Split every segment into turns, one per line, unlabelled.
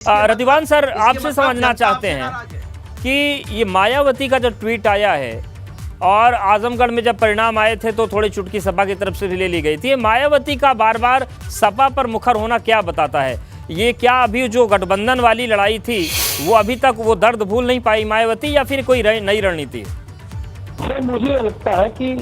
रतिवान sir, आपसे समझना चाहते हैं कि ये मायावती का जो ट्वीट आया है और आजमगढ़ में जब परिणाम आए थे तो थोड़ी चुटकी सपा की तरफ से भी ले ली गई थी, ये मायावती का बार बार सपा पर मुखर होना क्या बताता है? ये क्या अभी जो गठबंधन वाली लड़ाई थी वो अभी तक वो दर्द भूल नहीं पाई मायावती, या फिर कोई नई रणनीति है?
मुझे लगता है कि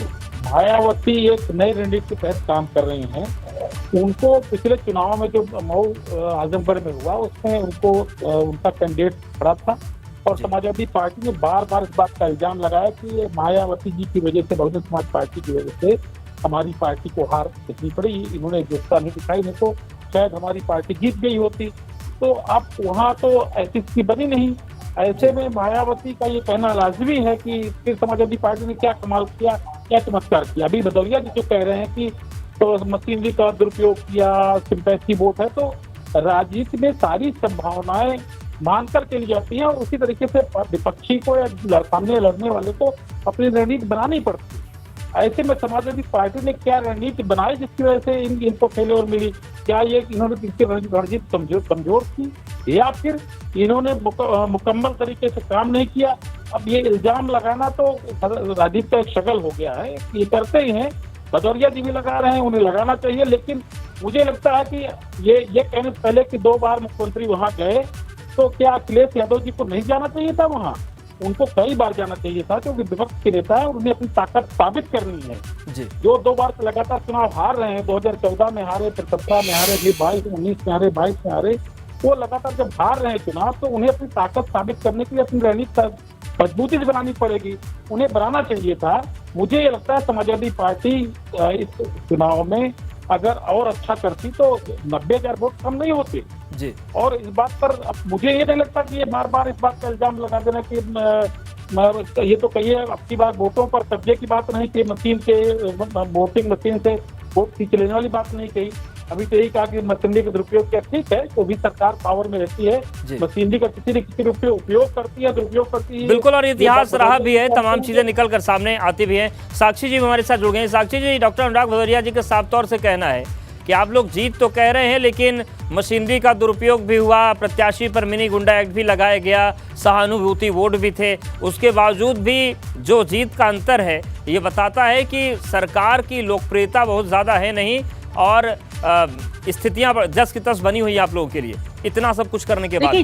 मायावती एक नई रणनीति के तहत काम कर रही हैं। उनको पिछले चुनाव में जो मऊ आजमगढ़ में हुआ उसमें उनको उनका कैंडिडेट खड़ा था और समाजवादी पार्टी ने बार बार इस बात का इल्जाम लगाया कि ये मायावती जी की वजह से, बहुजन समाज पार्टी की वजह से हमारी पार्टी को हार दिखनी पड़ी। इन्होंने योग्यता नहीं दिखाई, नहीं तो शायद हमारी पार्टी जीत गई होती। तो अब वहाँ तो ऐसी स्थिति बनी नहीं। ऐसे में मायावती का ये कहना लाजमी है कि फिर समाजवादी पार्टी ने क्या कमाल किया, क्या चमत्कार किया। अभी भदौरिया जी जो कह रहे हैं कि तो मशीनरी का दुरुपयोग किया, सिंपैथी वोट है, तो राजनीति में सारी संभावनाएं मानकर चली जाती हैं और उसी तरीके से विपक्षी को या सामने लड़ने वाले को अपनी रणनीति बनानी पड़ती है। ऐसे में समाजवादी पार्टी ने क्या रणनीति बनाई जिसकी वजह से इनको फेलियर मिली? क्या ये इन्होंने इनकी रणनीति कमजोर की, या फिर इन्होंने मुकम्मल तरीके से काम नहीं किया? अब ये इल्जाम लगाना तो राजनीति का एक शगल हो गया है। ये करते ही हैं, भदौरिया जी भी लगा रहे हैं, उन्हें लगाना चाहिए। लेकिन मुझे लगता है कि ये कहने से पहले कि 2 बार मुख्यमंत्री वहां गए, तो क्या अखिलेश यादव जी को नहीं जाना चाहिए था वहां? उनको कई बार जाना चाहिए था, क्योंकि विपक्ष के नेता है और उन्हें अपनी ताकत साबित करनी है जी। जो 2 बार से लगातार चुनाव हार रहे हैं, 2014 में हारे, फिर 17 में हारे, फिर 19 में हारे, 22 में हारे, वो लगातार जब हार रहे हैं चुनाव, तो उन्हें अपनी ताकत साबित करने के लिए अपनी रणनीति मजबूती से बनानी पड़ेगी। उन्हें बनाना चाहिए था। मुझे ये लगता है समाजवादी पार्टी इस चुनाव में अगर और अच्छा करती तो 90,000 वोट कम नहीं होते जी। और इस बात पर मुझे ये नहीं लगता कि ये बार बार इस बात का इल्जाम लगा देना कि ये तो कहिए अब की बात वोटों पर कब्जे की बात नहीं कि मशीन के वोटिंग मशीन से वोट खींच लेने वाली बात नहीं कही। अभी तो यही कहा कि मशीनरी का दुरुपयोग क्या, ठीक है, तो भी सरकार पावर में रहती है, मशीनरी का किसी न किसी रूप में उपयोग करती है, दुरुपयोग करती है।
बिल्कुल, और इतिहास रहा भी है, तमाम चीजें निकल कर सामने आती भी हैं। साक्षी जी हमारे साथ जुड़ गए हैं। साक्षी जी, डॉक्टर अनुराग भदौरिया जी का साफ तौर से कहना है कि आप लोग जीत तो कह रहे हैं, लेकिन मशीनरी का दुरुपयोग भी हुआ, प्रत्याशी पर मिनी गुंडा एक्ट भी लगाया गया, सहानुभूति वोट भी थे, उसके बावजूद भी जो जीत का अंतर है ये बताता है कि सरकार की लोकप्रियता बहुत ज़्यादा है नहीं, और स्थितियां जस की तस बनी हुई है आप लोगों के लिए इतना सब कुछ करने के बाद।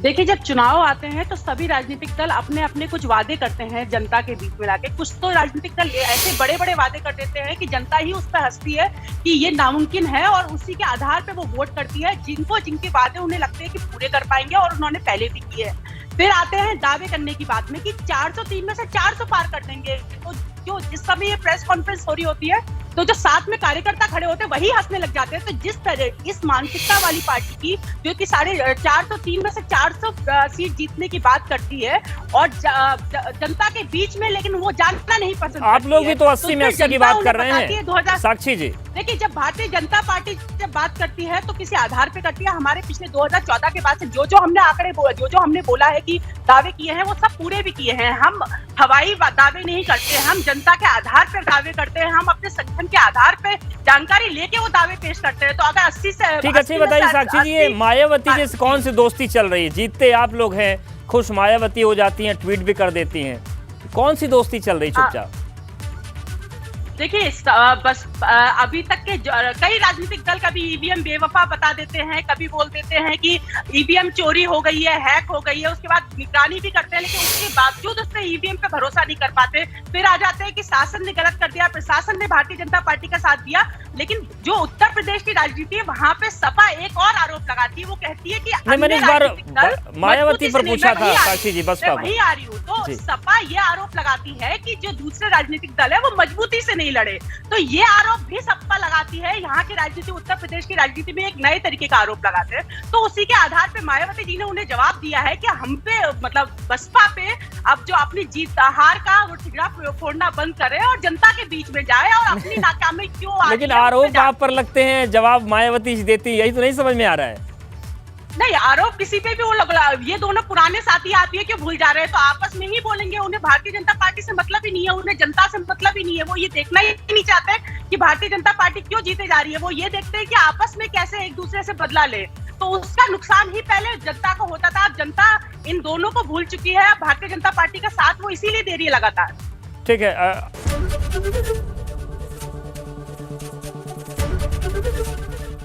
देखिए, जब चुनाव आते हैं तो सभी राजनीतिक दल अपने अपने कुछ वादे करते हैं जनता के बीच में लाके। कुछ तो राजनीतिक दल ऐसे बड़े बड़े वादे कर देते हैं कि जनता ही उस पर हंसती है कि ये नामुमकिन है, और उसी के आधार पे वो वोट करती है जिनके वादे उन्हें लगते हैं कि पूरे कर पाएंगे, और उन्होंने पहले भी किए हैं। फिर आते हैं दावे करने की बात में कि 403 में से 400 पार कर देंगे। तो जो जिस समय ये प्रेस कॉन्फ्रेंस हो रही होती है तो जो साथ में कार्यकर्ता खड़े होते हैं वही हंसने लग जाते हैं। तो जिस तरह इस मानसिकता वाली पार्टी की जो कि 403 में से 400 सीट जीतने की बात करती है और जनता के बीच में, लेकिन वो जानना नहीं पसंद।
आप लोग भी तो 80 में 80 की बात कर रहे हैं साक्षी जी।
देखिए, जब भारतीय जनता पार्टी जब बात करती है तो किसी आधार पे करती है। हमारे पिछले 2014 के बाद से जो हमने आंकड़े जो हमने बोला है कि दावे किए हैं वो सब पूरे भी किए हैं। हम हवाई दावे नहीं करते, हम जनता के आधार पर दावे करते हैं, हम अपने संगठन के आधार पे जानकारी लेके वो दावे पेश करते हैं। तो अगर 80 से
ठीक है, बताइए साक्षी जी, ये मायावती जी से कौन सी दोस्ती चल रही है? जीतते आप लोग हैं, खुश मायावती हो जाती हैं, ट्वीट भी कर देती हैं, कौन सी दोस्ती चल रही चुपचाप?
देखिए, बस अभी तक के कई राजनीतिक दल कभी ईवीएम बेवफा बता देते हैं, कभी बोल देते हैं कि ईवीएम चोरी हो गई है, हैक हो गई है, उसके बाद निगरानी भी करते हैं, लेकिन उसके बावजूद उस पर ईवीएम पे भरोसा नहीं कर पाते। फिर आ जाते हैं कि शासन ने गलत कर दिया, प्रशासन ने भारतीय जनता पार्टी का साथ दिया। लेकिन जो उत्तर प्रदेश की राजनीति है वहां पे सपा एक और आरोप लगाती है। वो कहती है कि
मैंने इस बार मायावती पर पूछा था साक्षी जी, बस
वही आ रही हूँ। तो सपा ये आरोप लगाती है कि जो दूसरे राजनीतिक दल है वो मजबूती से नहीं लड़े। तो ये आरोप भी सपा लगाती है। यहाँ की राजनीति, उत्तर प्रदेश की राजनीति में एक नए तरीके का आरोप लगाते हैं। तो उसी के आधार पे मायावती जी ने उन्हें जवाब दिया है कि हम पे, मतलब बसपा पे अब जो अपनी जीत हार का वो ठिकरा फोड़ना बंद करे और जनता के बीच में जाए और अपनी नाकामी क्यों।
लेकिन आरोप आप पर लगते हैं, जवाब मायावती जी देती, यही तो नहीं समझ में आ रहा है।
नहीं, आरोप किसी पे भी वो ये दोनों पुराने साथी आप ये क्यों भूल जा रहे हैं? तो आपस में ही बोलेंगे। उन्हें भारतीय जनता पार्टी से मतलब ही नहीं है, उन्हें जनता से मतलब ही नहीं है। वो ये देखना ही नहीं चाहते कि भारतीय जनता पार्टी क्यों जीते जा रही है। वो ये देखते हैं कि आपस में कैसे एक दूसरे से बदला ले। तो उसका नुकसान ही पहले जनता को होता था। अब जनता इन दोनों को भूल चुकी है। भारतीय जनता पार्टी का साथ वो इसीलिए दे रही है लगातार।
ठीक है।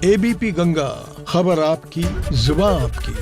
एबीपी गंगा, खबर आपकी, जुबान आपकी।